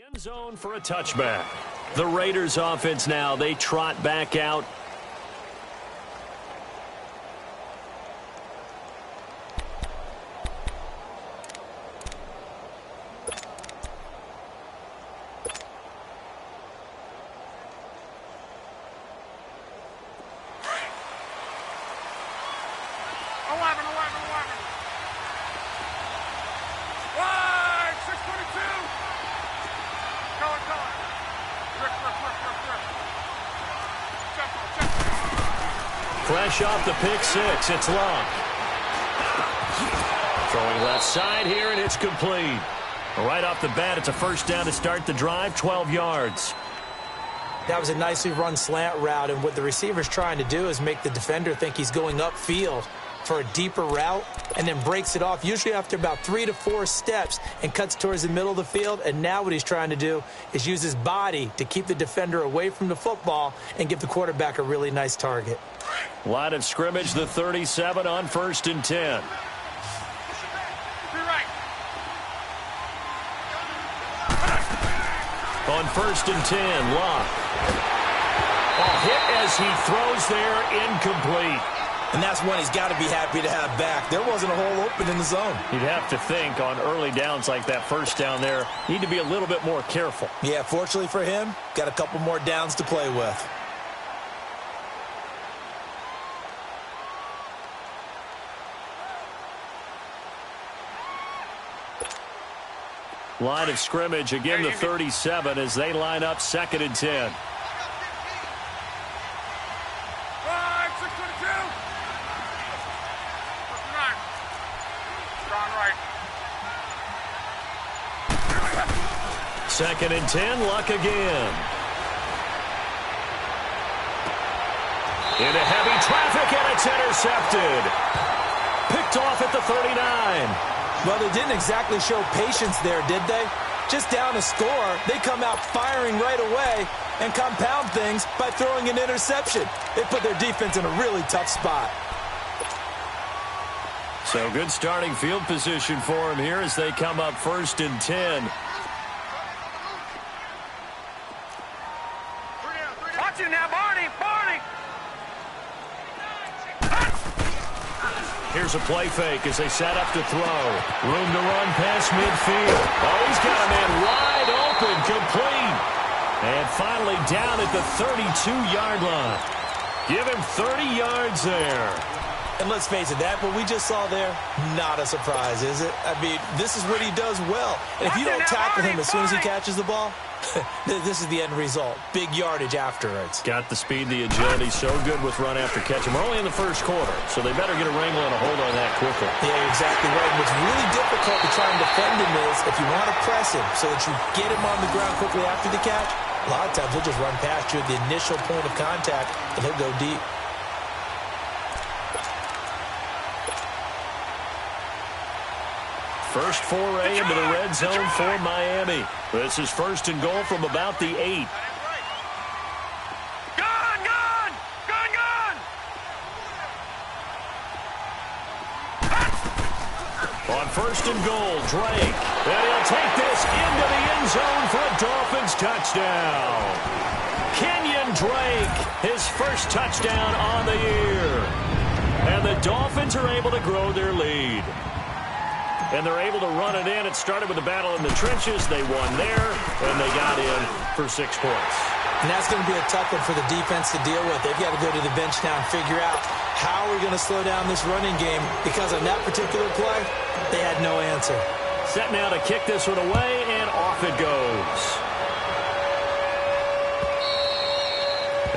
End zone for a touchback. The Raiders offense now, they trot back out. Fresh off the pick six, it's Long. Throwing left side here, and it's complete. Right off the bat, it's a first down to start the drive, 12 yards. That was a nicely run slant route, and what the receiver's trying to do is make the defender think he's going upfield for a deeper route, and then breaks it off, usually after about 3 to 4 steps, and cuts towards the middle of the field. And now what he's trying to do is use his body to keep the defender away from the football and give the quarterback a really nice target. Line of scrimmage, the 37 on 1st and 10. On 1st and 10, Locke. Hit as he throws there, incomplete. And that's one he's got to be happy to have back. There wasn't a hole open in the zone. You'd have to think on early downs like that first down there, need to be a little bit more careful. Yeah, fortunately for him, got a couple more downs to play with. Line of scrimmage, again the 37 as they line up 2nd and 10. Second and 10, Luck again. Into heavy traffic, and it's intercepted. Picked off at the 39. Well, they didn't exactly show patience there, did they? Just down a score, they come out firing right away and compound things by throwing an interception. They put their defense in a really tough spot. So good starting field position for him here as they come up 1st and 10. Watch it now, Barney! Barney! Here's a play fake as they set up to throw. Room to run past midfield. Oh, he's got a man wide open, complete. And finally down at the 32-yard line. Give him 30 yards there. And let's face it, that what we just saw there, not a surprise, is it? I mean, this is what he does well. And if you don't tackle him as soon as he catches the ball, this is the end result. Big yardage afterwards. Got the speed, the agility, so good with run after catch. We're only in the first quarter, so they better get a wrangle and a hold on that quickly. Yeah, you're exactly right. And what's really difficult to try and defend him is if you want to press him so that you get him on the ground quickly after the catch, a lot of times he'll just run past you at the initial point of contact, and he'll go deep. First foray into the red zone for Miami. This is 1st and goal from about the 8. Gone! Gone! Gone! Gone! On 1st and goal, Drake. And he'll take this into the end zone for a Dolphins touchdown. Kenyon Drake, his first touchdown on the year. And the Dolphins are able to grow their lead. And they're able to run it in. It started with a battle in the trenches. They won there, and they got in for 6 points. And that's going to be a tough one for the defense to deal with. They've got to go to the bench now and figure out how we're going to slow down this running game, because on that particular play, they had no answer. Set now to kick this one away, and off it goes.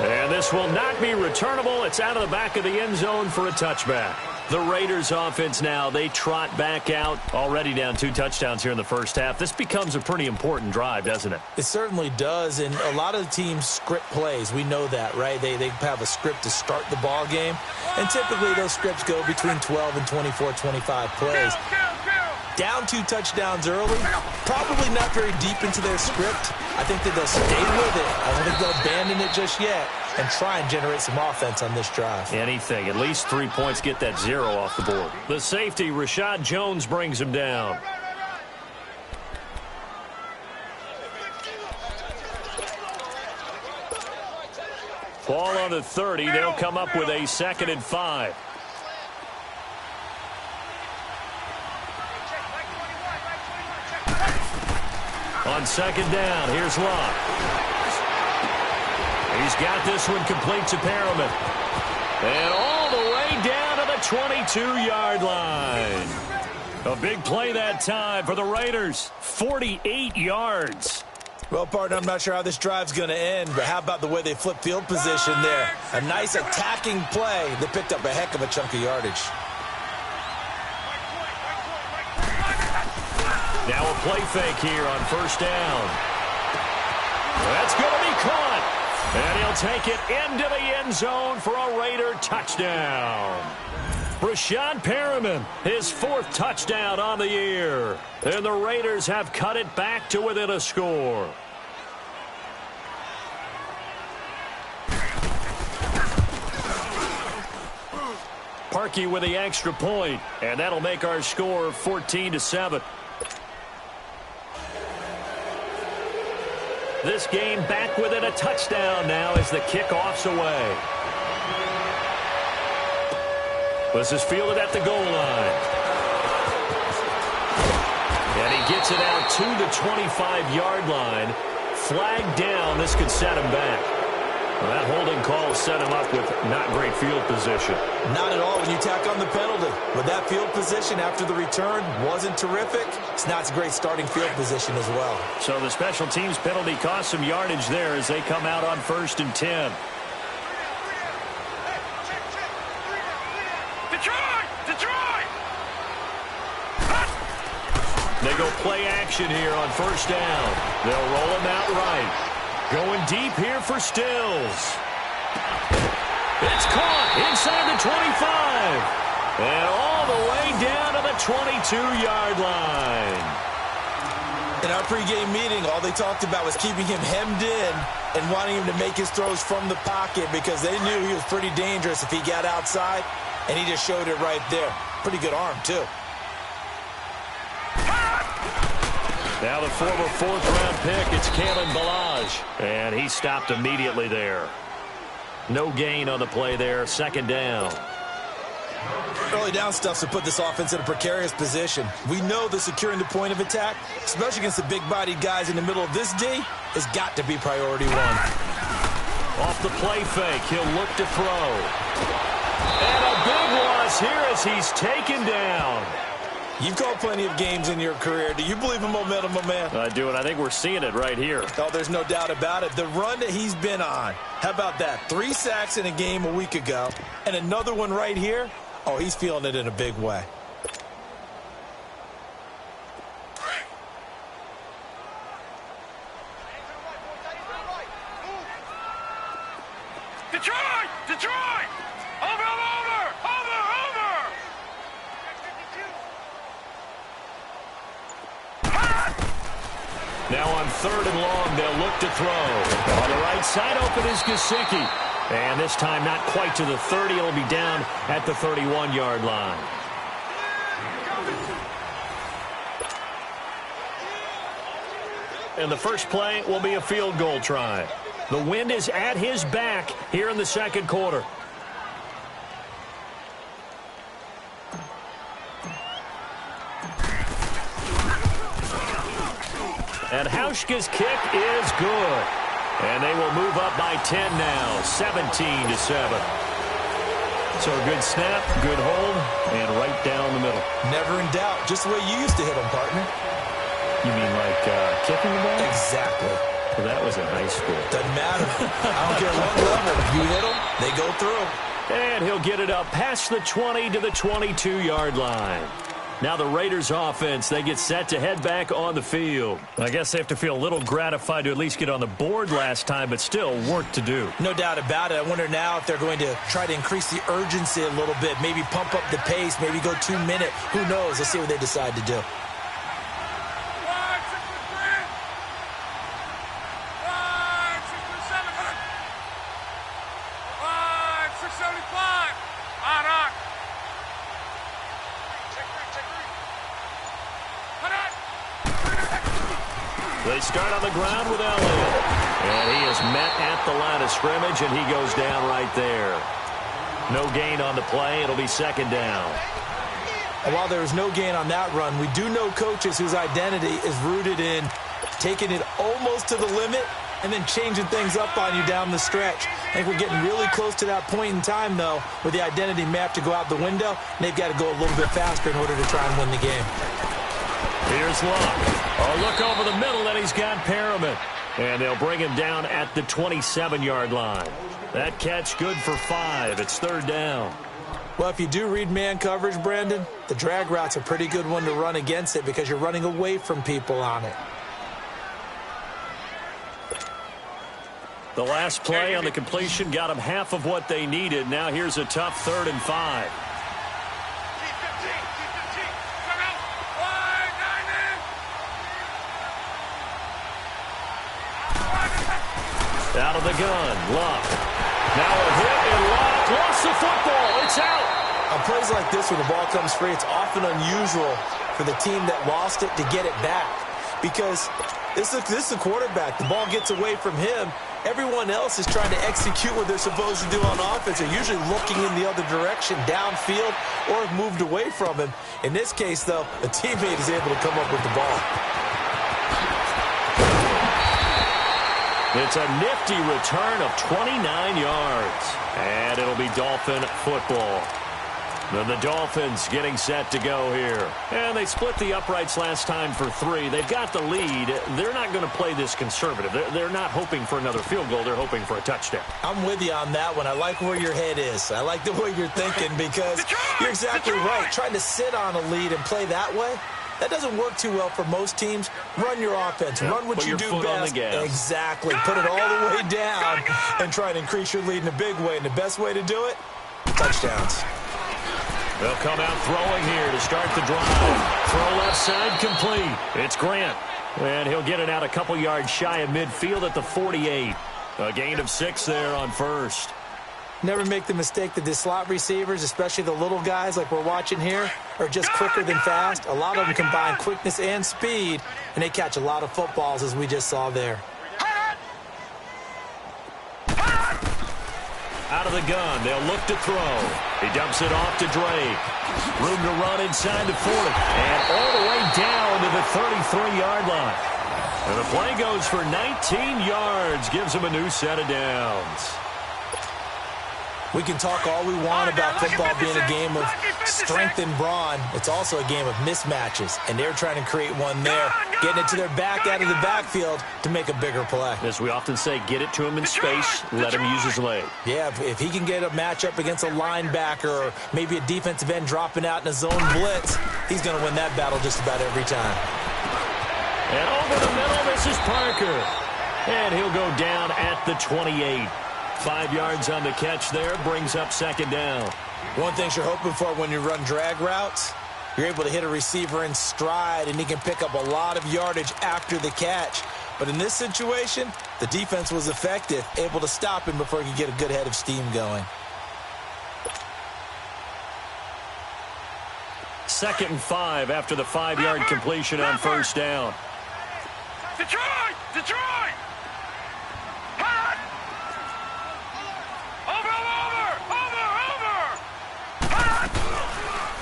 And this will not be returnable. It's out of the back of the end zone for a touchback. The Raiders offense now, they trot back out, already down 2 touchdowns here in the first half. This becomes a pretty important drive, doesn't it? It certainly does, and a lot of the teams script plays. We know that, right? They have a script to start the ball game, and typically those scripts go between 12 and 24, 25 plays. Down 2 touchdowns early, probably not very deep into their script. I think that they'll stay with it. I don't think they'll abandon it just yet and try and generate some offense on this drive. Anything. At least 3 points, get that 0 off the board. The safety, Rashad Jones, brings him down. Ball on the 30. They'll come up with a 2nd and 5. On 2nd down, here's Locke. He's got this one complete to Perriman. And all the way down to the 22-yard line. A big play that time for the Raiders. 48 yards. Well, partner, I'm not sure how this drive's going to end, but how about the way they flip field position there? A nice attacking play that picked up a heck of a chunk of yardage. Now a play fake here on 1st down. That's going to be caught. And he'll take it into the end zone for a Raider touchdown. Brashad Perriman, his 4th touchdown on the year. And the Raiders have cut it back to within a score. Parkey with the extra point, and that'll make our score 14-7. This game back within a touchdown now as the kickoff's away. This is fielded at the goal line. And he gets it out to the 25-yard line. Flagged down. This could set him back. Well, that holding call set him up with not great field position. Not at all when you tack on the penalty. But that field position after the return wasn't terrific. It's not a great starting field position as well. So the special teams penalty cost some yardage there as they come out on 1st and 10. They go play action here on 1st down. They'll roll him out right. Going deep here for Stills. It's caught inside the 25. And all the way down to the 22-yard line. In our pregame meeting, all they talked about was keeping him hemmed in and wanting him to make his throws from the pocket because they knew he was pretty dangerous if he got outside, and he just showed it right there. Pretty good arm, too. Now the former 4th-round pick, it's Kalen Ballage. And he stopped immediately there. No gain on the play there, 2nd down. Early down stuff to put this offense in a precarious position. We know that securing the point of attack, especially against the big-bodied guys in the middle of this D, has got to be priority 1. Off the play fake, he'll look to throw. And a big loss here as he's taken down. You've called plenty of games in your career. Do you believe in momentum, my man? I do, and I think we're seeing it right here. Oh, there's no doubt about it. The run that he's been on. How about that? 3 sacks in a game a week ago, and another one right here. Oh, he's feeling it in a big way. Detroit! Detroit! Over! Now on 3rd and long, they'll look to throw. On the right side, open is Gesicki. And this time not quite to the 30. It'll be down at the 31-yard line. And the first play will be a field goal try. The wind is at his back here in the 2nd quarter. And Hauschka's kick is good. And they will move up by 10 now, 17-7. So a good snap, good hold, and right down the middle. Never in doubt. Just the way you used to hit them, partner. You mean like kicking the ball? Exactly. Well, that was in high school. Doesn't matter. I don't care what level. You hit them, they go through. And he'll get it up past the 20 to the 22-yard line. Now the Raiders offense, they get set to head back on the field. I guess they have to feel a little gratified to at least get on the board last time, but still work to do. No doubt about it. I wonder now if they're going to try to increase the urgency a little bit, maybe pump up the pace, maybe go 2-minute. Who knows? Let's see what they decide to do. They start on the ground with Elliott. And he is met at the line of scrimmage, and he goes down right there. No gain on the play. It'll be second down. And while there was no gain on that run, we do know coaches whose identity is rooted in taking it almost to the limit and then changing things up on you down the stretch. I think we're getting really close to that point in time, though, where the identity map to go out the window, and they've got to go a little bit faster in order to try and win the game. Here's Luck. A look over the middle, and he's got Perriman. And they'll bring him down at the 27-yard line. That catch good for 5. It's third down. Well, if you do read man coverage, Brandon, the drag route's a pretty good one to run against it because you're running away from people on it. The last play on the completion got them half of what they needed. Now here's a tough 3rd and 5. Out of the gun, Luck. Now a hit, and Luck lost the football. It's out. On plays like this where the ball comes free, it's often unusual for the team that lost it to get it back because this is the quarterback. The ball gets away from him. Everyone else is trying to execute what they're supposed to do on offense. They're usually looking in the other direction, downfield, or have moved away from him. In this case, though, a teammate is able to come up with the ball. It's a nifty return of 29 yards. And it'll be Dolphin football. Then the Dolphins getting set to go here. And they split the uprights last time for 3. They've got the lead. They're not going to play this conservative. They're not hoping for another field goal. They're hoping for a touchdown. I'm with you on that one. I like where your head is. I like the way you're thinking because you're exactly right. Trying to sit on a lead and play that way, that doesn't work too well for most teams. Run your offense. Run what you do best. Exactly. Put it all the way down and try and increase your lead in a big way. And the best way to do it, touchdowns. They'll come out throwing here to start the drive. Throw left side complete. It's Grant. And he'll get it out a couple yards shy of midfield at the 48. A gain of 6 there on first. Never make the mistake that the slot receivers, especially the little guys like we're watching here, are just quicker than fast. A lot of them combine quickness and speed, and they catch a lot of footballs, as we just saw there. Out of the gun, they'll look to throw. He dumps it off to Drake. Room to run inside the 40. And all the way down to the 33-yard line. And the play goes for 19 yards. Gives him a new set of downs. We can talk all we want about football being a game of strength and brawn. It's also a game of mismatches, and they're trying to create one there, getting it to their back out of the backfield to make a bigger play. As we often say, get it to him in space, let him use his leg. Yeah, if he can get a matchup against a linebacker or maybe a defensive end dropping out in a zone blitz, he's going to win that battle just about every time. And over the middle, this is Parker. And he'll go down at the 28. 5 yards on the catch there, brings up second down. One thing you're hoping for when you run drag routes, you're able to hit a receiver in stride, and he can pick up a lot of yardage after the catch. But in this situation, the defense was effective, able to stop him before he could get a good head of steam going. 2nd and 5 after the 5-yard completion on first down. Detroit! Detroit!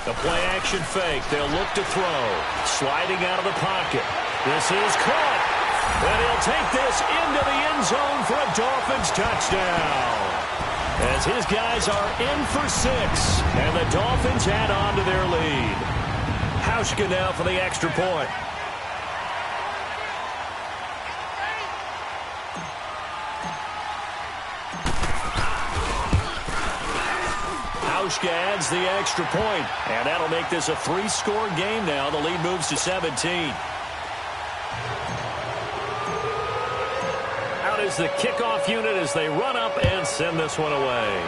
The play-action fake. They'll look to throw. Sliding out of the pocket. This is caught. And he'll take this into the end zone for a Dolphins touchdown. As his guys are in for 6. And the Dolphins add on to their lead. Hauschka now for the extra point. Hauschka adds the extra point, and that'll make this a 3-score game now. The lead moves to 17. Out is the kickoff unit as they run up and send this one away.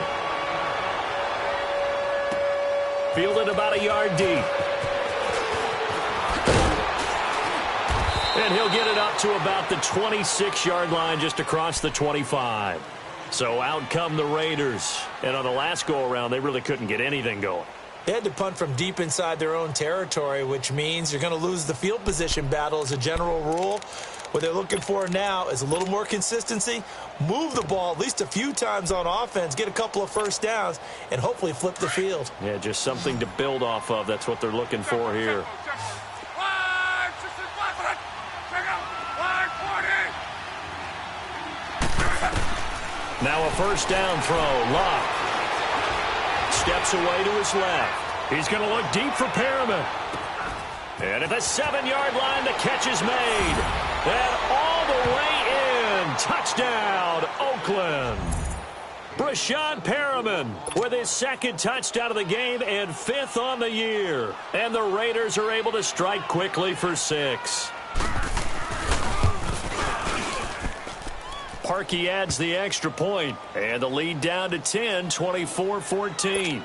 Fielded about a yard deep. And he'll get it up to about the 26-yard line, just across the 25. So out come the Raiders. And on the last go-around, they really couldn't get anything going. They had to punt from deep inside their own territory, which means you're going to lose the field position battle as a general rule. What they're looking for now is a little more consistency, move the ball at least a few times on offense, get a couple of first downs, and hopefully flip the field. Yeah, just something to build off of. That's what they're looking for here. Now a first down throw. Luck steps away to his left. He's going to look deep for Perriman. And at the 7-yard line, the catch is made. And all the way in. Touchdown, Oakland. Brashad Perriman with his second touchdown of the game and 5th on the year. And the Raiders are able to strike quickly for 6. Parkey adds the extra point, and the lead down to 10, 24-14.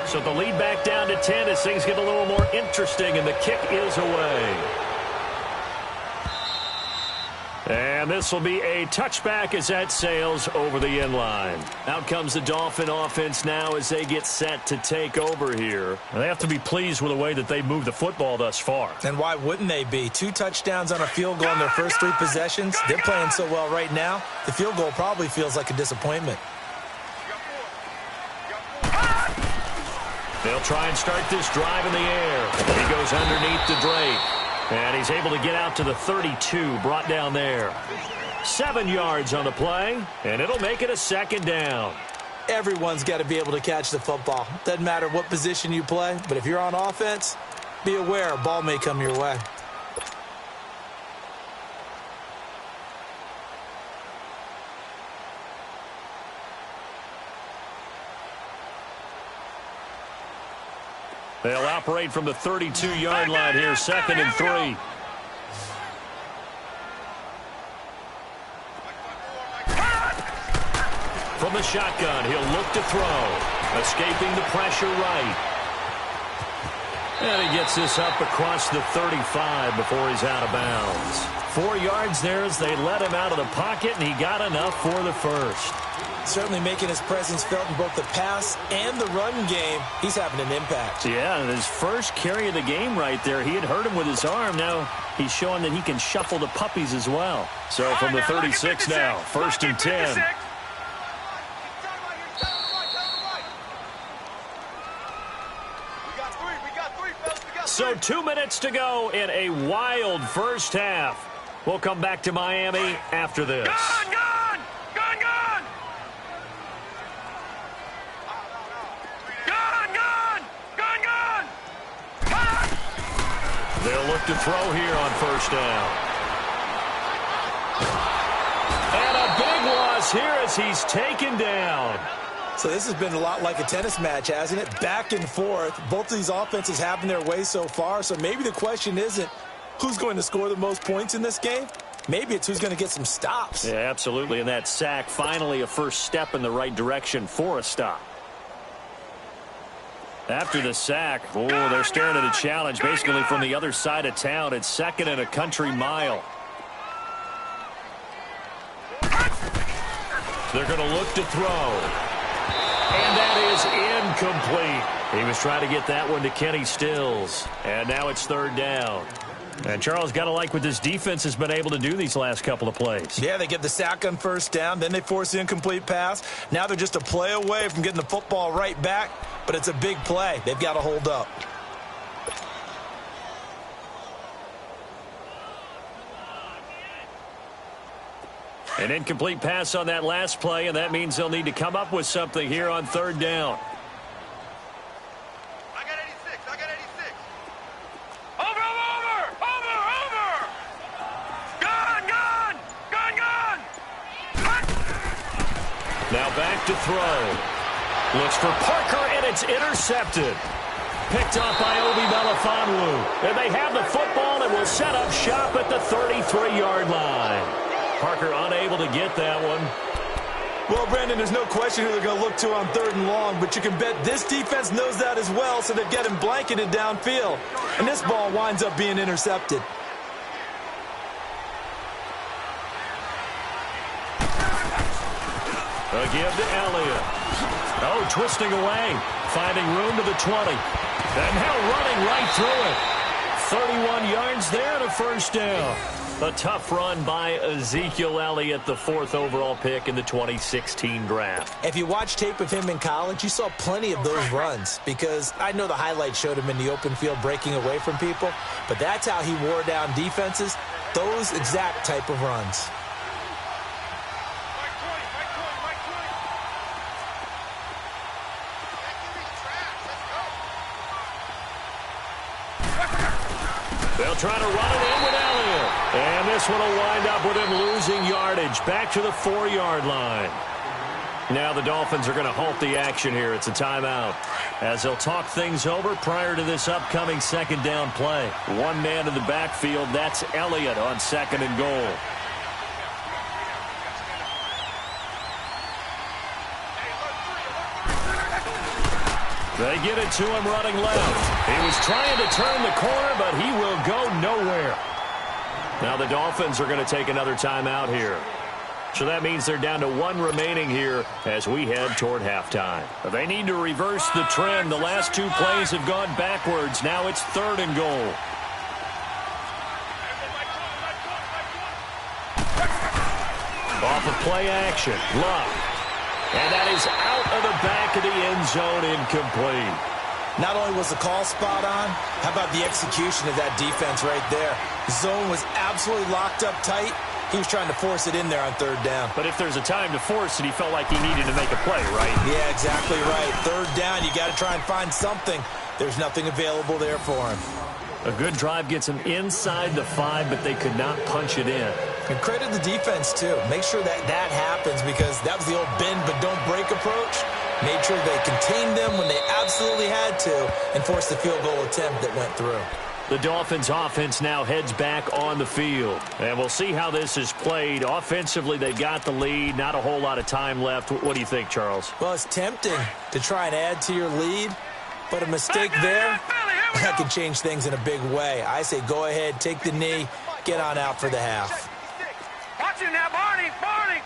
So the lead back down to 10 as things get a little more interesting, and the kick is away. And this will be a touchback as that sails over the end line. Out comes the Dolphin offense now as they get set to take over here. And they have to be pleased with the way that they moved the football thus far. And why wouldn't they be? 2 touchdowns on a field goal in their first 3 possessions. They're playing so well right now, the field goal probably feels like a disappointment. They'll try and start this drive in the air. He goes underneath to Drake. And he's able to get out to the 32, brought down there. 7 yards on the play, and it'll make it a second down. Everyone's got to be able to catch the football. Doesn't matter what position you play, but if you're on offense, be aware a ball may come your way. They'll operate from the 32-yard line here, 2nd and 3. From the shotgun, he'll look to throw. Escaping the pressure right. And he gets this up across the 35 before he's out of bounds. 4 yards there as they let him out of the pocket, and he got enough for the first. Certainly making his presence felt in both the pass and the run game. He's having an impact. Yeah, and his first carry of the game right there, he had hurt him with his arm. Now he's showing that he can shuffle the puppies as well. So from the 36 now, 1st and 10. So 2 minutes to go in a wild first half. We'll come back to Miami after this. They'll look to throw here on first down. And a big loss here as he's taken down. So this has been a lot like a tennis match, hasn't it? Back and forth. Both of these offenses having their way so far. So maybe the question isn't who's going to score the most points in this game. Maybe it's who's going to get some stops. Yeah, absolutely. And that sack, finally a first step in the right direction for a stop. After the sack, they're staring at a challenge basically from the other side of town. It's 2nd and a country mile. They're going to look to throw. And that is incomplete. He was trying to get that one to Kenny Stills. And now it's 3rd down. And Charles, got to like what this defense has been able to do these last couple of plays. Yeah, they get the sack on first down, then they force the incomplete pass. Now they're just a play away from getting the football right back, but it's a big play. They've got to hold up. An incomplete pass on that last play, and that means they'll need to come up with something here on 3rd down. Now back to throw. Looks for Parker, and it's intercepted. Picked off by Obi Melifonwu. And they have the football and will set up shop at the 33-yard line. Parker unable to get that one. Well, Brandon, there's no question who they're going to look to on 3rd and long, but you can bet this defense knows that as well, so they're getting blanketed downfield. And this ball winds up being intercepted. A give to Elliott. Oh, twisting away. Finding room to the 20. And now running right through it. 31 yards there and a first down. A tough run by Ezekiel Elliott, the 4th overall pick in the 2016 draft. If you watch tape of him in college, you saw plenty of those runs because I know the highlights showed him in the open field breaking away from people, but that's how he wore down defenses, those exact type of runs. They'll try to run it in with Elliott. And this one will wind up with him losing yardage back to the 4-yard line. Now the Dolphins are going to halt the action here. It's a timeout as they'll talk things over prior to this upcoming second down play. One man in the backfield. That's Elliott on 2nd and goal. They get it to him running left. He was trying to turn the corner, but he will go nowhere. Now the Dolphins are going to take another timeout here. So that means they're down to 1 remaining here as we head toward halftime. They need to reverse the trend. The last 2 plays have gone backwards. Now it's 3rd and goal. Off of play action. Love. And that is out of the back of the end zone, incomplete. Not only was the call spot on, how about the execution of that defense right there? The zone was absolutely locked up tight. He was trying to force it in there on 3rd down. But if there's a time to force it, he felt like he needed to make a play, right? Yeah, exactly right. 3rd down, you got to try and find something. There's nothing available there for him. A good drive gets him inside the 5, but they could not punch it in. And credit the defense, too. Make sure that happens because that was the old bend but don't break approach. Made sure they contained them when they absolutely had to and forced the field goal attempt that went through. The Dolphins offense now heads back on the field. And we'll see how this is played. Offensively, they got the lead. Not a whole lot of time left. What do you think, Charles? Well, it's tempting to try and add to your lead, but a mistake there, that can change things in a big way. I say go ahead, take the knee, get on out for the half. Watch him now, Barney! Barney!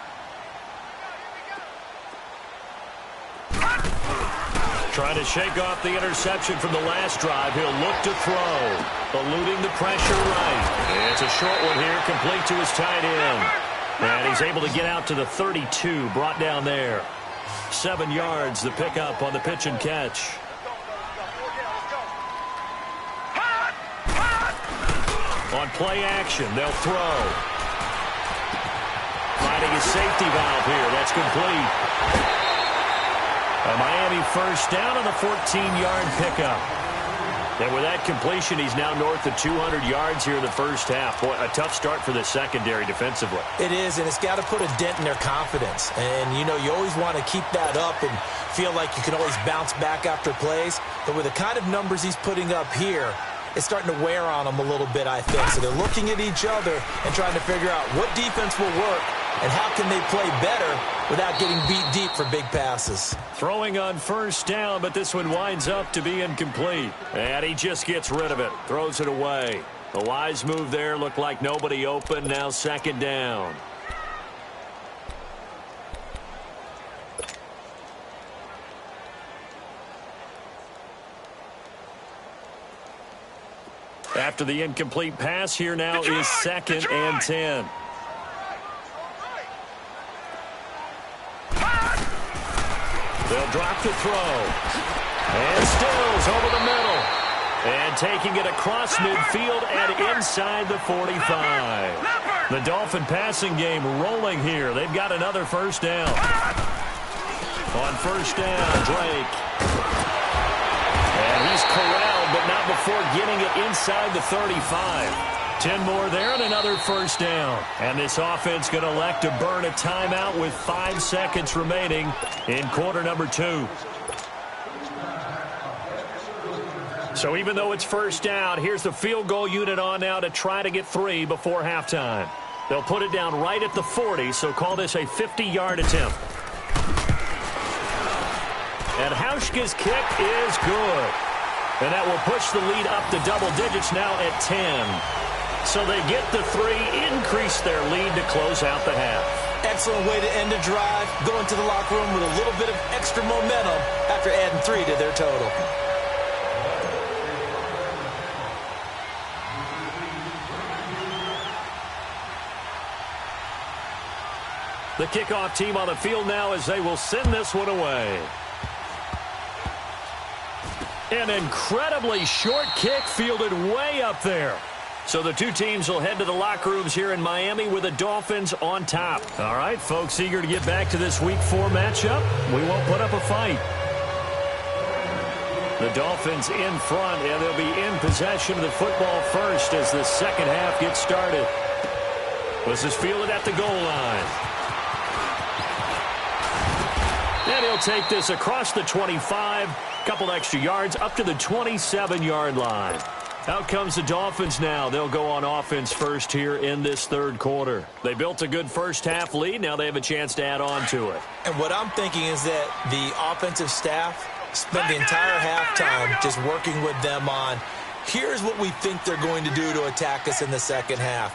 Trying to shake off the interception from the last drive. He'll look to throw. Eluding the pressure right. It's a short one here, complete to his tight end. And he's able to get out to the 32, brought down there. 7 yards, the pickup on the pitch and catch. On play action, they'll throw. Finding a safety valve here. That's complete. A Miami first down on the 14-yard pickup. And with that completion, he's now north of 200 yards here in the first half. Boy, a tough start for the secondary defensively. It is, and it's got to put a dent in their confidence. And, you know, you always want to keep that up and feel like you can always bounce back after plays. But with the kind of numbers he's putting up here, it's starting to wear on them a little bit, I think. So they're looking at each other and trying to figure out what defense will work and how can they play better without getting beat deep for big passes. Throwing on first down, but this one winds up to be incomplete. And he just gets rid of it, throws it away. A wise move there, looked like nobody open, now 2nd down. After the incomplete pass, here now is 2nd and 10. They'll drop the throw. And Stills over the middle. And taking it across midfield and inside the 45. The Dolphin passing game rolling here. They've got another first down. On first down, Drake. And he's corralled, but not before getting it inside the 35. 10 more there and another first down. And this offense going to elect to burn a timeout with 5 seconds remaining in quarter number 2. So even though it's first down, here's the field goal unit on now to try to get 3 before halftime. They'll put it down right at the 40, so call this a 50-yard attempt. And Hauschka's kick is good. And that will push the lead up to double digits now at 10. So they get the 3, increase their lead to close out the half. Excellent way to end a drive. Go into the locker room with a little bit of extra momentum after adding 3 to their total. The kickoff team on the field now as they will send this one away. An incredibly short kick fielded way up there. So the two teams will head to the locker rooms here in Miami with the Dolphins on top. All right, folks, eager to get back to this Week 4 matchup. We won't put up a fight. The Dolphins in front, and they'll be in possession of the football first as the second half gets started. This is fielded at the goal line. And he'll take this across the 25, couple extra yards, up to the 27-yard line. Out comes the Dolphins now. They'll go on offense first here in this third quarter. They built a good first-half lead. Now they have a chance to add on to it. And what I'm thinking is that the offensive staff spent the entire halftime just working with them on, here's what we think they're going to do to attack us in the second half.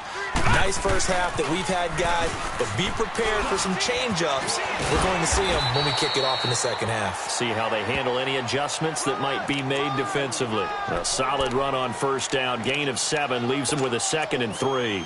Nice first half that we've had, guys, but be prepared for some change-ups. We're going to see them when we kick it off in the second half. See how they handle any adjustments that might be made defensively. A solid run on first down. Gain of 7 leaves them with a 2nd and 3.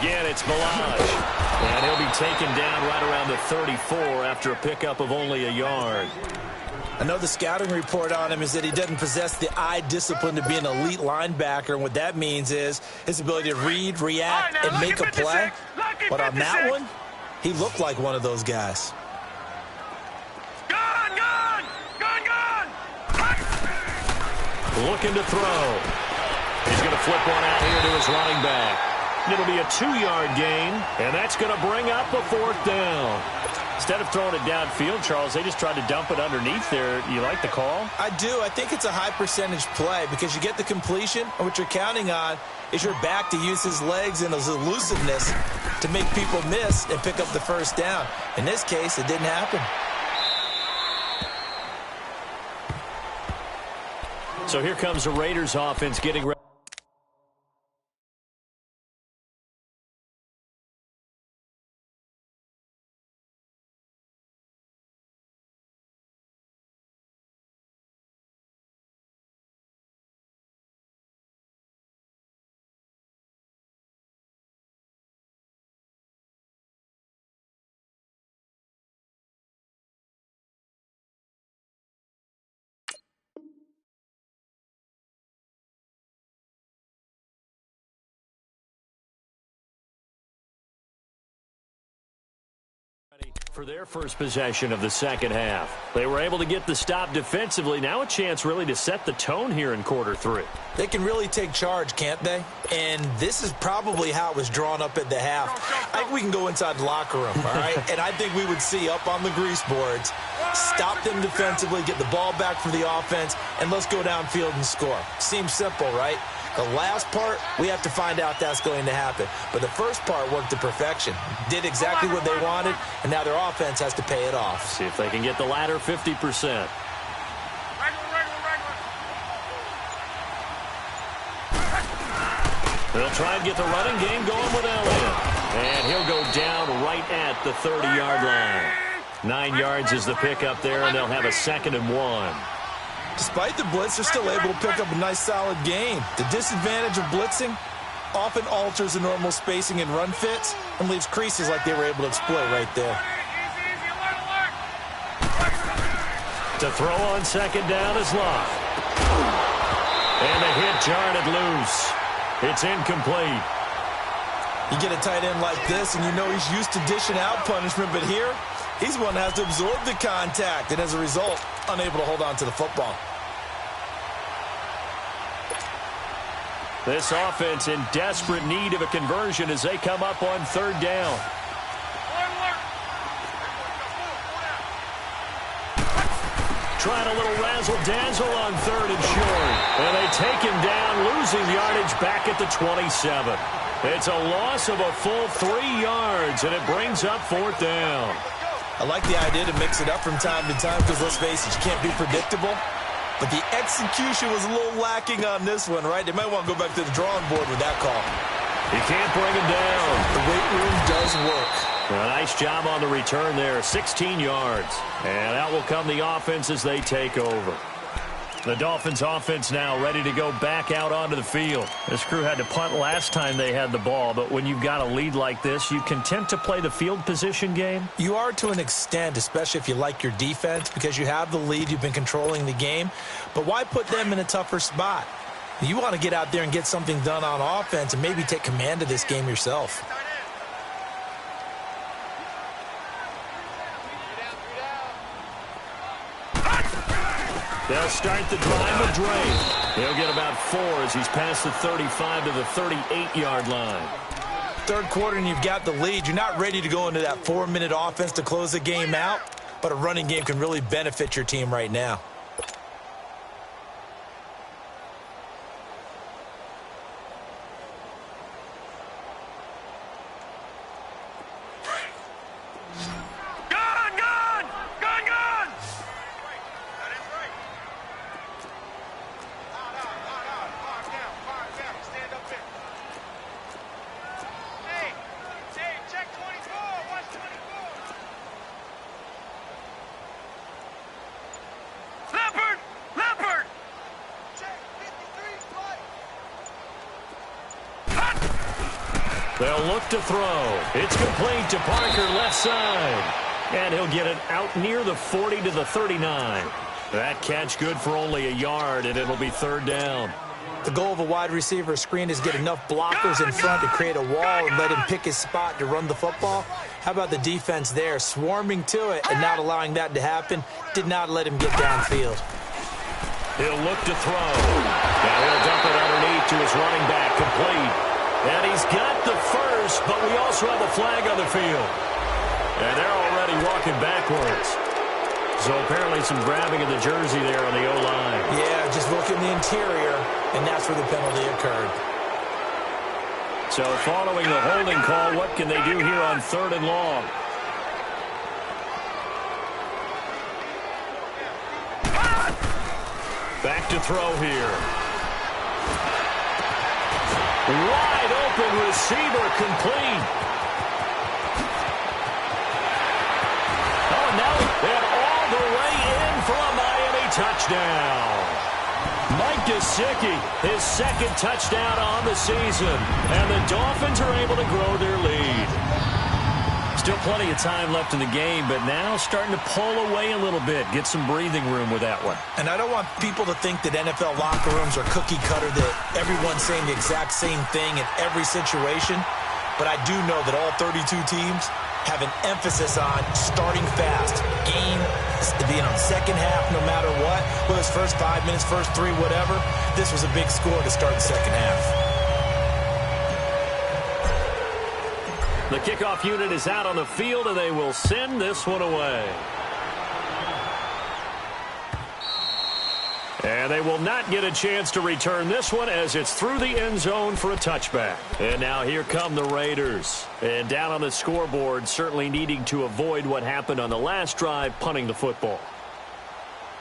Again, it's Balaj. And he'll be taken down right around the 34 after a pickup of only a yard. I know the scouting report on him is that he doesn't possess the eye discipline to be an elite linebacker. And what that means is his ability to read, react, and make a play. But on that one, he looked like one of those guys. Looking to throw. He's going to flip one out here to his running back. It'll be a 2-yard gain, and that's going to bring up a 4th down. Instead of throwing it downfield, Charles, they just tried to dump it underneath there. You like the call? I do. I think it's a high-percentage play because you get the completion, and what you're counting on is your back to use his legs and his elusiveness to make people miss and pick up the first down. In this case, it didn't happen. So here comes the Raiders offense getting ready. For their first possession of the second half. They were able to get the stop defensively. Now a chance really to set the tone here in quarter 3. They can really take charge, can't they? And this is probably how it was drawn up at the half. I think we can go inside the locker room, all right? And I think we would see up on the grease boards, stop them defensively, get the ball back for the offense, and let's go downfield and score. Seems simple, right? The last part, we have to find out that's going to happen. But the first part worked to perfection. Did exactly what they wanted, and now their offense has to pay it off. See if they can get the latter 50%. They'll try and get the running game going with Elliott. And he'll go down right at the 30-yard line. 9 yards is the pickup there, and they'll have a 2nd and 1. Despite the blitz, they're still able to pick up a nice, solid gain. The disadvantage of blitzing often alters the normal spacing and run fits and leaves creases like they were able to exploit right there. To throw on second down is Locke. And the hit jarred it loose. It's incomplete. You get a tight end like this, and you know he's used to dishing out punishment, but here, he's one that has to absorb the contact, and as a result, unable to hold on to the football. This offense in desperate need of a conversion as they come up on 3rd down. Trying a little razzle-dazzle on 3rd and short. And they take him down, losing yardage back at the 27. It's a loss of a full 3 yards, and it brings up 4th down. I like the idea to mix it up from time to time because, let's face it, you can't be predictable. But the execution was a little lacking on this one, right? They might want to go back to the drawing board with that call. He can't bring him down. The weight room does work. A nice job on the return there, 16 yards. And out will come the offense as they take over. The Dolphins offense now ready to go back out onto the field. This crew had to punt last time they had the ball, but when you've got a lead like this, you content to play the field position game? You are to an extent, especially if you like your defense, because you have the lead, you've been controlling the game. But why put them in a tougher spot? You want to get out there and get something done on offense and maybe take command of this game yourself. They'll start the drive with Drake. He'll get about 4 as he's past the 35 to the 38-yard line. Third quarter and you've got the lead. You're not ready to go into that 4-minute offense to close the game out, but a running game can really benefit your team right now. They'll look to throw. It's complete to Parker, left side. And he'll get it out near the 40 to the 39. That catch good for only a yard, and it'll be third down. The goal of a wide receiver screen is get enough blockers in front to create a wall and let him pick his spot to run the football. How about the defense there, swarming to it and not allowing that to happen? Did not let him get downfield. He'll look to throw. Now he'll dump it underneath to his running back, complete. And he's got the first, but we also have a flag on the field. And they're already walking backwards. So apparently some grabbing of the jersey there on the O-line. Yeah, just look in the interior, and that's where the penalty occurred. So following the holding call, what can they do here on 3rd and long? Back to throw here. Wide open receiver, complete. Oh, now they're all the way in for a Miami touchdown. Mike Gesicki, his 2nd touchdown on the season. And the Dolphins are able to grow their lead. Still plenty of time left in the game, but now starting to pull away a little bit. Get some breathing room with that one. And I don't want people to think that NFL locker rooms are cookie cutter, that everyone's saying the exact same thing in every situation. But I do know that all 32 teams have an emphasis on starting fast. Game, second half, no matter what. Whether it's first 5 minutes, first 3, whatever. This was a big score to start the second half. The kickoff unit is out on the field, and they will send this one away. And they will not get a chance to return this one as it's through the end zone for a touchback. And now here come the Raiders. And down on the scoreboard, certainly needing to avoid what happened on the last drive, punting the football.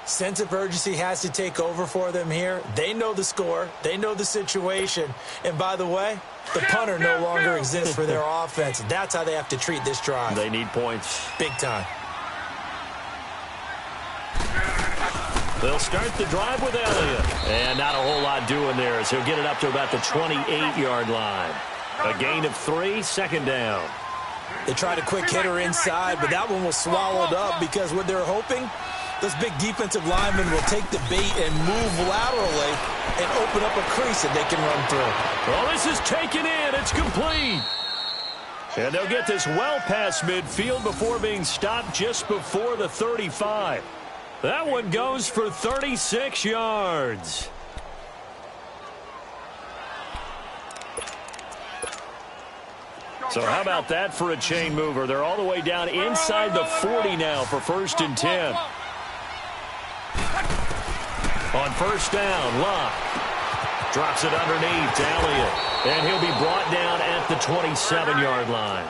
Sense of urgency has to take over for them here. They know the score. They know the situation. And by the way, the punter no longer exists for their offense. That's how they have to treat this drive. They need points. Big time. They'll start the drive with Elliott. And not a whole lot doing there as he'll get it up to about the 28-yard line. A gain of 3, 2nd down. They tried a quick hitter inside, but that one was swallowed up because what they're hoping, those big defensive linemen will take the bait and move laterally and open up a crease that they can run through. Well, this is taken in. It's complete. And they'll get this well past midfield before being stopped just before the 35. That one goes for 36 yards. So how about that for a chain mover? They're all the way down inside the 40 now for 1st and 10. On 1st down, Locke drops it underneath to Elliott. And he'll be brought down at the 27-yard line.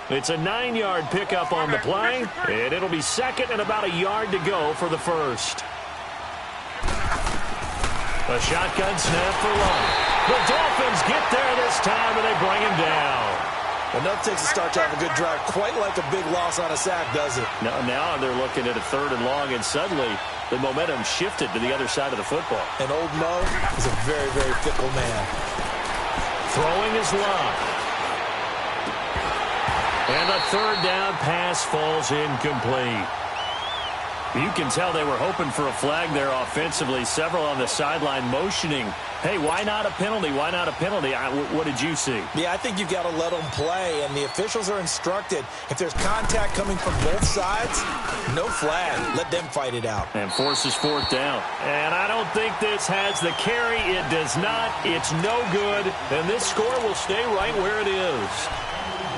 It's a 9-yard pickup on the play, and it'll be second and about a yard to go for the first. A shotgun snap for Love. The Dolphins get there this time, and they bring him down. Enough takes a start to have a good drive, quite like a big loss on a sack, does it? Now they're looking at a 3rd and long, and suddenly the momentum shifted to the other side of the football. And old Mo is a very, very fickle man. Throwing is Love. And a 3rd down pass falls incomplete. You can tell they were hoping for a flag there offensively. Several on the sideline motioning, hey, why not a penalty? Why not a penalty? What did you see? Yeah, I think you've got to let them play, and the officials are instructed. If there's contact coming from both sides, no flag. Let them fight it out. And forces 4th down. And I don't think this has the carry. It does not. It's no good. And this score will stay right where it is.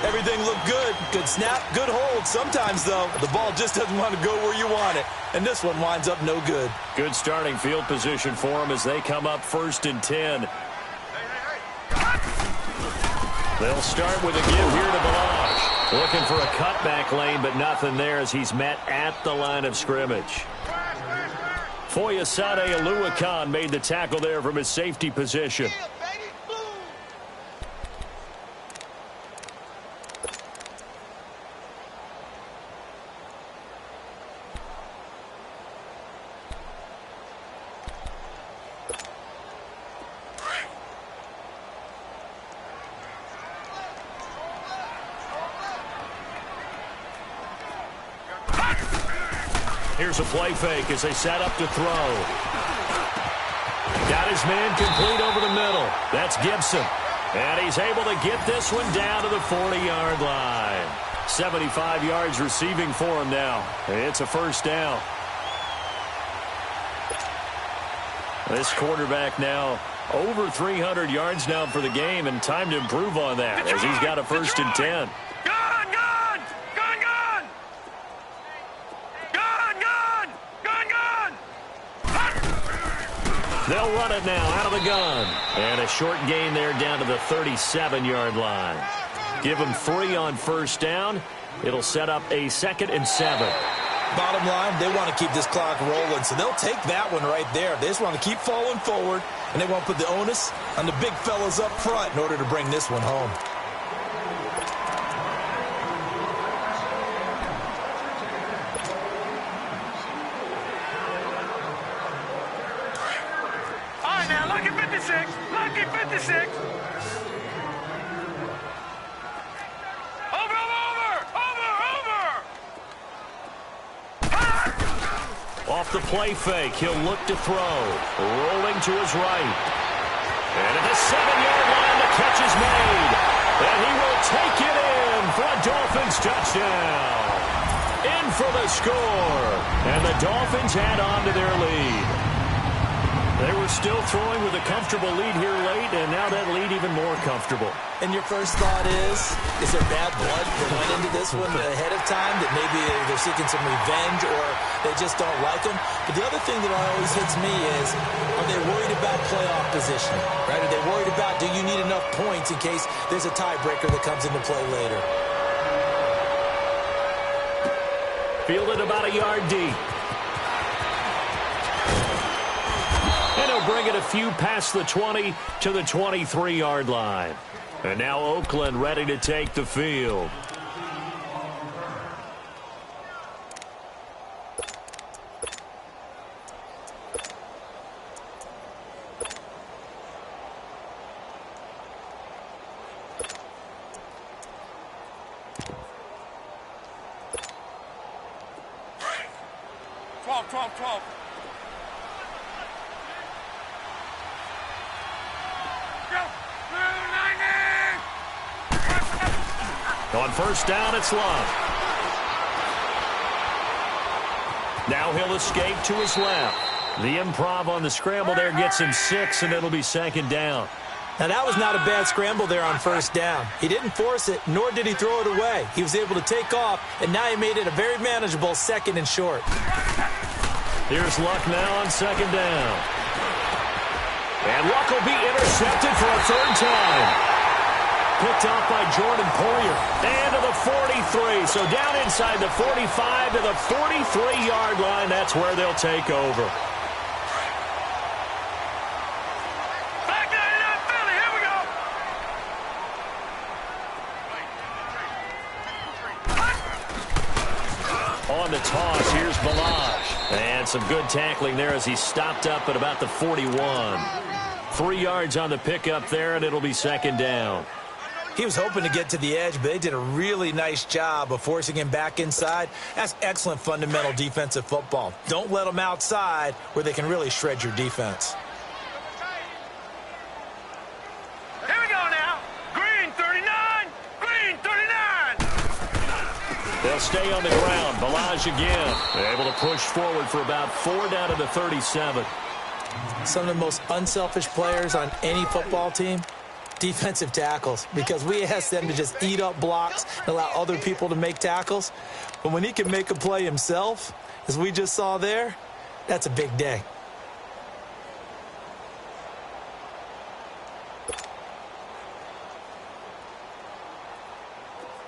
Everything looked good. Good snap, good hold. Sometimes, though, the ball just doesn't want to go where you want it. And this one winds up no good. Good starting field position for them as they come up 1st and 10. They'll start with a give here to Balaj. Looking for a cutback lane, but nothing there as he's met at the line of scrimmage. Foyesade Oluwakan made the tackle there from his safety position. Here's a play fake as they set up to throw. Got his man complete over the middle. That's Gibson. And he's able to get this one down to the 40-yard line. 75 yards receiving for him now. It's a 1st down. This quarterback now over 300 yards now for the game, and time to improve on that as he's got a 1st and 10. They'll run it now out of the gun. And a short gain there down to the 37-yard line. Give them 3 on 1st down. It'll set up a 2nd and 7. Bottom line, they want to keep this clock rolling, so they'll take that one right there. They just want to keep falling forward, and they want to put the onus on the big fellas up front in order to bring this one home. Lucky 56. Off the play fake, he'll look to throw. Rolling to his right. And at the 7-yard line, the catch is made. And he will take it in for a Dolphins touchdown. In for the score. And the Dolphins add on to their lead. They were still throwing with a comfortable lead here late, and now that lead even more comfortable. And your first thought is there bad blood that went into this one ahead of time, that maybe they're seeking some revenge or they just don't like them? But the other thing that always hits me is, are they worried about playoff positioning? Right? Are they worried about, do you need enough points in case there's a tiebreaker that comes into play later? Fielded about a yard deep. And he'll bring it a few past the 20 to the 23-yard line. And now Oakland ready to take the field. On first down, it's Love. Now he'll escape to his left. The improv on the scramble there gets him 6, and it'll be 2nd down. Now, that was not a bad scramble there on first down. He didn't force it, nor did he throw it away. He was able to take off, and now he made it a very manageable 2nd and short. Here's Luck now on 2nd down. And Luck will be intercepted for a 3rd time. picked off by Jordan Poyer. And to the 43. So down inside the 45 to the 43-yard line. That's where they'll take over. Back to that Philly. Here we go. On the toss, here's Balaj. And some good tackling there as he stopped up at about the 41. 3 yards on the pickup there, and it'll be second down. He was hoping to get to the edge, but they did a really nice job of forcing him back inside. That's excellent fundamental defensive football. Don't let them outside where they can really shred your defense. Here we go now. Green 39. Green 39. They'll stay on the ground. Balaj again. They're able to push forward for about 4 down to the 37. Some of the most unselfish players on any football team, defensive tackles, because we ask them to just eat up blocks and allow other people to make tackles. But when he can make a play himself, as we just saw there, that's a big day.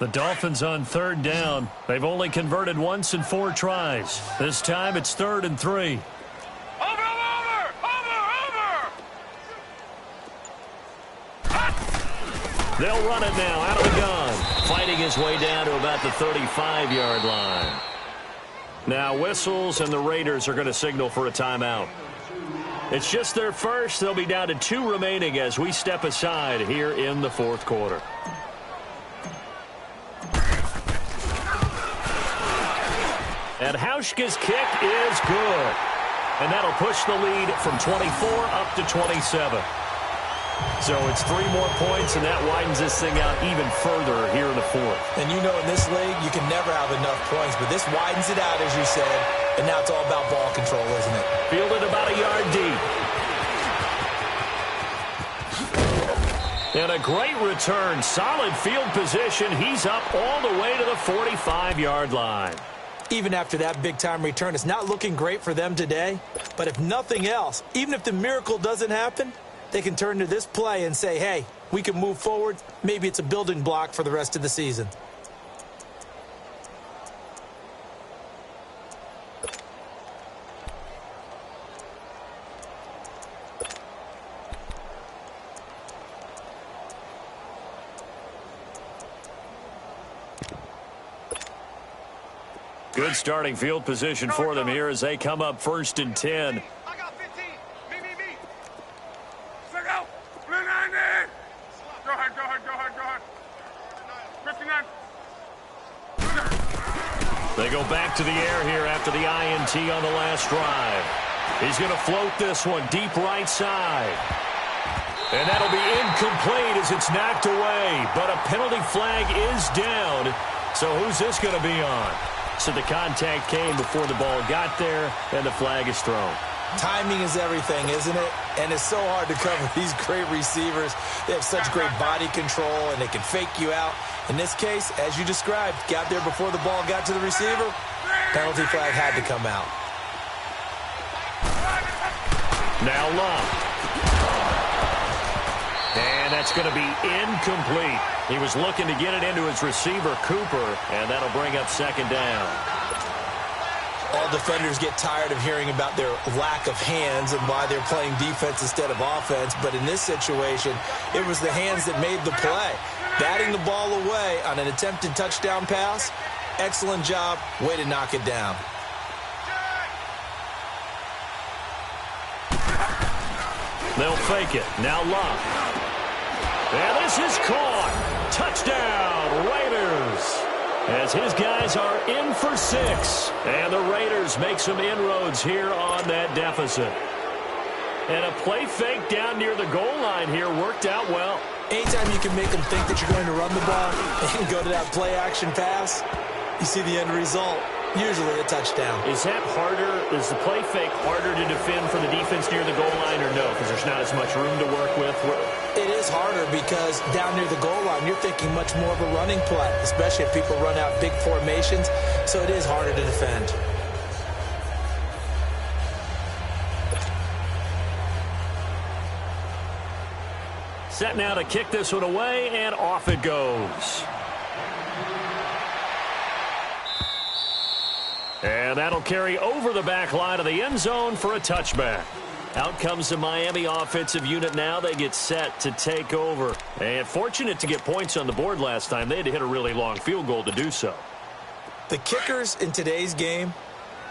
The Dolphins on 3rd down. They've only converted once in 4 tries. This time it's 3rd and 3. They'll run it now out of the gun. Fighting his way down to about the 35-yard line. Now whistles, and the Raiders are going to signal for a timeout. It's just their first. They'll be down to 2 remaining as we step aside here in the 4th quarter. And Hauschka's kick is good. And that'll push the lead from 24 up to 27. So it's 3 more points, and that widens this thing out even further here in the 4th. And you know in this league, you can never have enough points, but this widens it out, as you said, and now it's all about ball control, isn't it? Fielded about a yard deep. And a great return. Solid field position. He's up all the way to the 45-yard line. Even after that big-time return, it's not looking great for them today. But if nothing else, even if the miracle doesn't happen, they can turn to this play and say, hey, we can move forward. Maybe it's a building block for the rest of the season. Good starting field position for them here as they come up 1st and 10. I got 15. Me. Check out. 39. Go ahead. 59. They go back to the air here after the INT on the last drive. He's going to float this one deep right side. And that'll be incomplete as it's knocked away. But a penalty flag is down. So who's this going to be on? So the contact came before the ball got there, and the flag is thrown. Timing is everything, isn't it? And it's so hard to cover these great receivers. They have such great body control, and they can fake you out. In this case, as you described, got there before the ball got to the receiver. Penalty flag had to come out. Now Love. And that's going to be incomplete. He was looking to get it into his receiver, Cooper, and that'll bring up 2nd down. All defenders get tired of hearing about their lack of hands and why they're playing defense instead of offense. But in this situation, it was the hands that made the play. Batting the ball away on an attempted touchdown pass, excellent job. Way to knock it down. They'll fake it. Now Love. And this is caught. Touchdown, Raiders. As his guys are in for 6. And the Raiders make some inroads here on that deficit. And a play fake down near the goal line here worked out well. Anytime you can make them think that you're going to run the ball and go to that play-action pass, you see the end result. Usually a touchdown. Is that harder? Is the play fake harder to defend for the defense near the goal line or no? Because there's not as much room to work with? It is harder because down near the goal line, you're thinking much more of a running play, especially if people run out big formations. So it is harder to defend. Set now to kick this one away, and off it goes. And that'll carry over the back line of the end zone for a touchback. Out comes the Miami offensive unit now. They get set to take over. And fortunate to get points on the board last time. They had to hit a really long field goal to do so. The kickers in today's game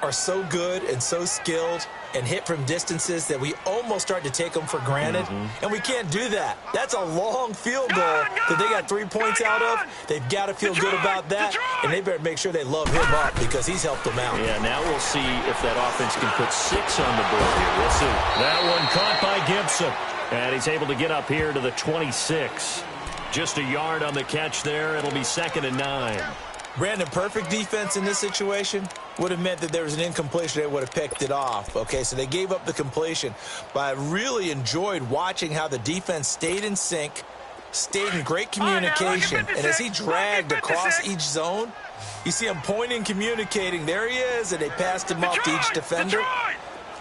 are so good and so skilled and hit from distances that we almost start to take them for granted. And we can't do that. That's a long field goal that they got 3 points out of. They've got to feel good about that, and they better make sure they love him up because he's helped them out. Yeah, now we'll see if that offense can put 6 on the board here. We'll see. That one caught by Gibson, and he's able to get up here to the 26. Just a yard on the catch there. It'll be 2nd and 9. Brandon, perfect defense in this situation would have meant that there was an incompletion. They would have picked it off. Okay, so they gave up the completion. But I really enjoyed watching how the defense stayed in sync, stayed in great communication. And as he dragged across each zone, you see him pointing, communicating. There he is, and they passed him off to each defender.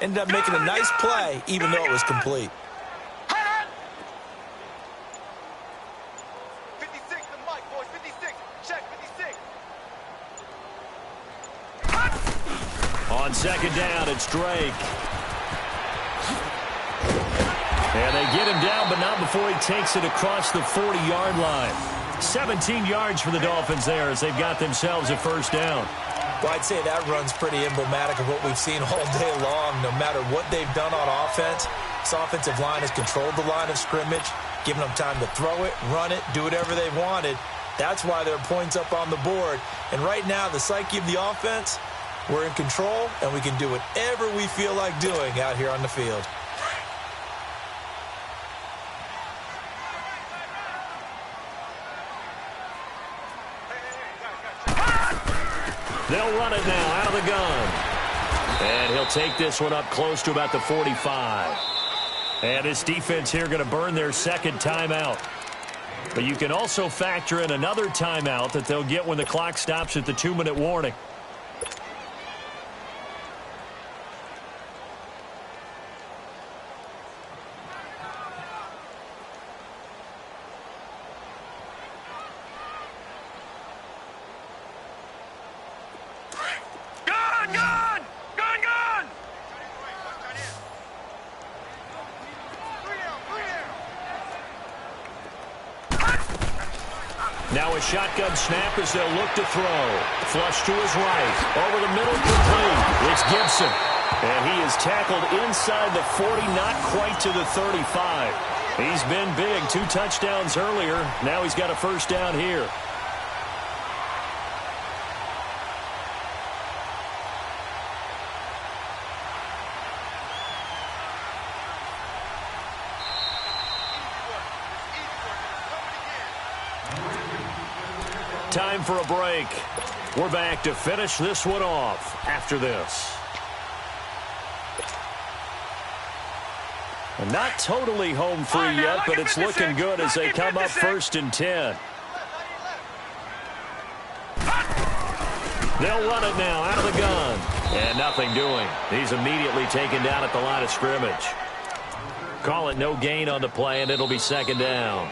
Ended up making a nice play, even though it was complete. On 2nd down, it's Drake. And they get him down, but not before he takes it across the 40-yard line. 17 yards for the Dolphins there as they've got themselves a first down. Well, I'd say that run's pretty emblematic of what we've seen all day long. No matter what they've done on offense, this offensive line has controlled the line of scrimmage, given them time to throw it, run it, do whatever they wanted. That's why there are points up on the board. And right now, the psyche of the offense, we're in control, and we can do whatever we feel like doing out here on the field. They'll run it now out of the gun. And he'll take this one up close to about the 45. And this defense here going to burn their 2nd timeout. But you can also factor in another timeout that they'll get when the clock stops at the 2-minute warning. Now a shotgun snap as they'll look to throw. Flush to his right. Over the middle, complete. It's Gibson. And he is tackled inside the 40, not quite to the 35. He's been big. 2 touchdowns earlier. Now he's got a first down here. Time for a break. We're back to finish this one off after this. And not totally home free yet, but it's looking good as they come up 1st and 10. They'll run it now out of the gun. And nothing doing. He's immediately taken down at the line of scrimmage. Call it no gain on the play, and it'll be 2nd down.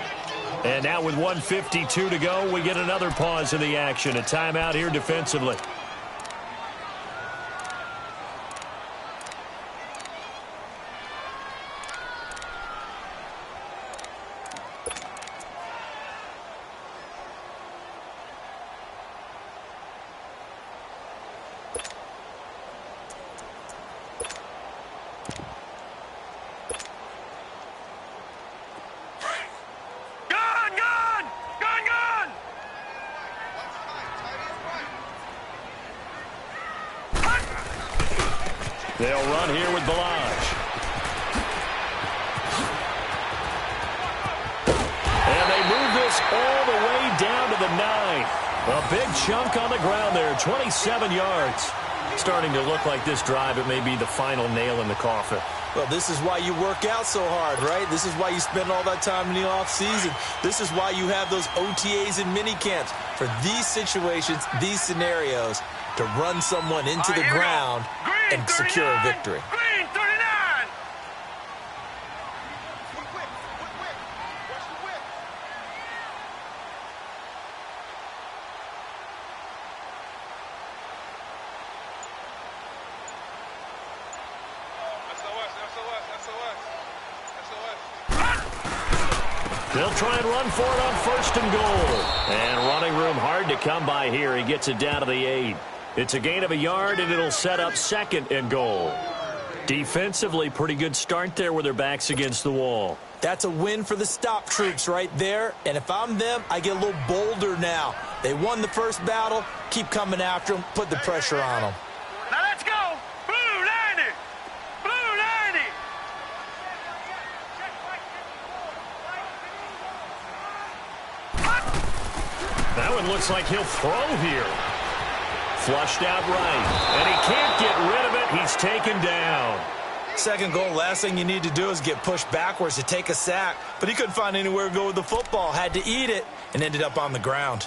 And now with 1:52 to go, we get another pause in the action. A timeout here defensively. They'll run here with Balaj. And they move this all the way down to the 9. A big chunk on the ground there, 27 yards. Starting to look like this drive, it may be the final nail in the coffin. Well, this is why you work out so hard, right? This is why you spend all that time in the offseason. This is why you have those OTAs and mini camps. For these situations, these scenarios, to run someone into the ground and secure a victory. Green 39. They'll try and run for it on first and goal. And running room hard to come by here. He gets it down to the 8. It's a gain of a yard, and it'll set up second and goal. Defensively, pretty good start there with their backs against the wall. That's a win for the stop troops right there. And if I'm them, I get a little bolder now. They won the first battle. Keep coming after them. Put the pressure on them. Now let's go. Blue 90. Blue 90. That one looks like he'll throw here. Flushed out right. And he can't get rid of it. He's taken down. Second goal, last thing you need to do is get pushed backwards to take a sack. But he couldn't find anywhere to go with the football. Had to eat it and ended up on the ground.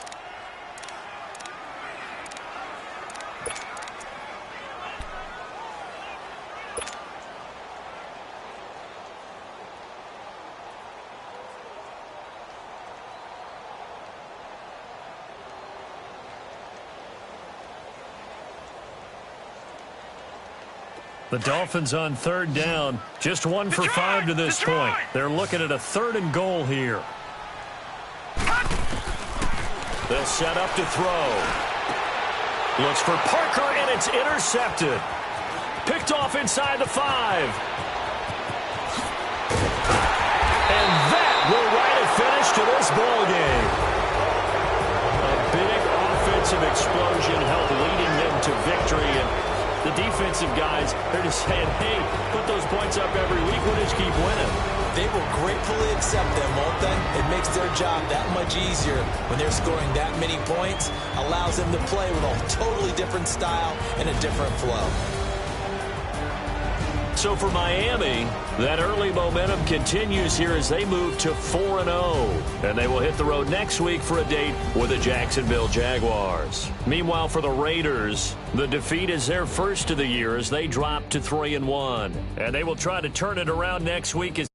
The Dolphins on third down. Just 1 for 5 to this point. They're looking at a 3rd and goal here. They'll set up to throw. Looks for Parker, and it's intercepted. Picked off inside the 5. And that will write a finish to this ball game. A big offensive explosion helped leading them to victory. And the defensive guys, they're just saying, hey, put those points up every week. We'll just keep winning. They will gratefully accept them, won't they? It makes their job that much easier when they're scoring that many points. Allows them to play with a totally different style and a different flow. So for Miami, that early momentum continues here as they move to 4-0. And they will hit the road next week for a date with the Jacksonville Jaguars. Meanwhile, for the Raiders, the defeat is their first of the year as they drop to 3-1. And they will try to turn it around next week as